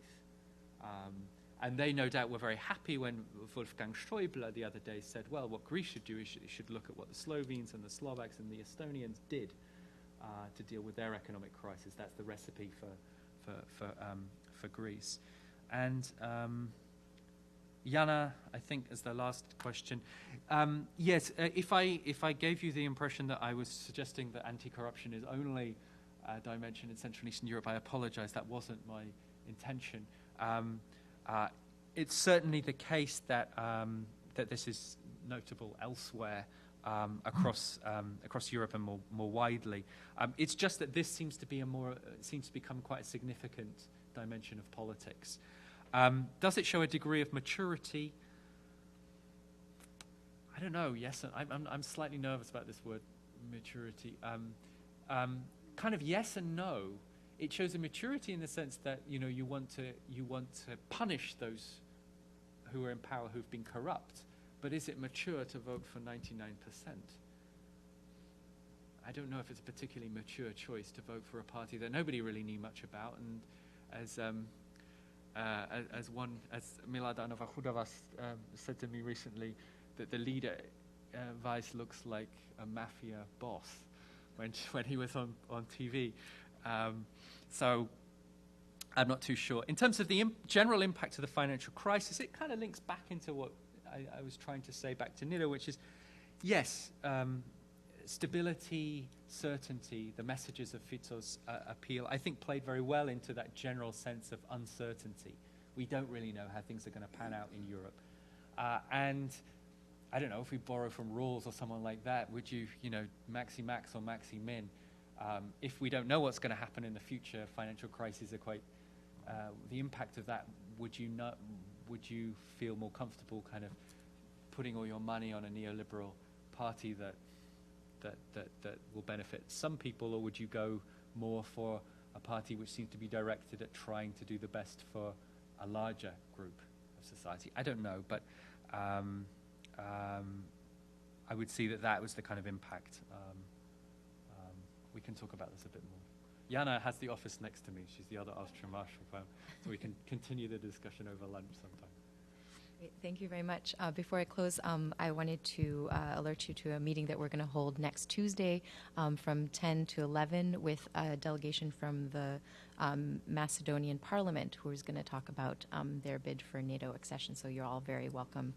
And they no doubt were very happy when Wolfgang Schäuble the other day said, well, what Greece should do is it should look at what the Slovenes and the Slovaks and the Estonians did to deal with their economic crisis. That's the recipe for Greece. And Jana, I think, is the last question. Yes, if I gave you the impression that I was suggesting that anti-corruption is only a dimension in Central and Eastern Europe, I apologize. That wasn't my intention. It's certainly the case that that this is notable elsewhere across Europe and more widely. It's just that this seems to become quite a significant dimension of politics. Does it show a degree of maturity? I don't know. Yes, I'm slightly nervous about this word, maturity. Kind of yes and no. It shows a maturity in the sense that you want to punish those who are in power who've been corrupt. But is it mature to vote for 99%? I don't know if it's a particularly mature choice to vote for a party that nobody really knew much about, and as Miladánova Chudová said to me recently, that the leader Weiss looks like a mafia boss when he was on TV. So I'm not too sure. In terms of the general impact of the financial crisis, it kind of links back into what I was trying to say back to Nida, which is, yes, stability, certainty, the messages of Fico's appeal, I think played very well into that general sense of uncertainty. We don't really know how things are going to pan out in Europe. And I don't know, if we borrow from Rawls or someone like that, would you maxi max or maxi min? If we don't know what's going to happen in the future, financial crises are quite, the impact of that, would you feel more comfortable kind of putting all your money on a neoliberal party that will benefit some people, or would you go more for a party which seems to be directed at trying to do the best for a larger group of society? I don't know, but I would see that was the kind of impact. We can talk about this a bit more. Jana has the office next to me. She's the other Austrian Marshal, so we can continue the discussion over lunch sometime. Great. Thank you very much. Before I close, I wanted to alert you to a meeting that we're going to hold next Tuesday from 10 to 11 with a delegation from the Macedonian Parliament who is going to talk about their bid for NATO accession. So you're all very welcome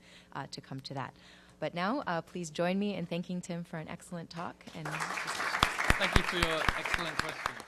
to come to that. But now, please join me in thanking Tim for an excellent talk. And thank you for your excellent questions.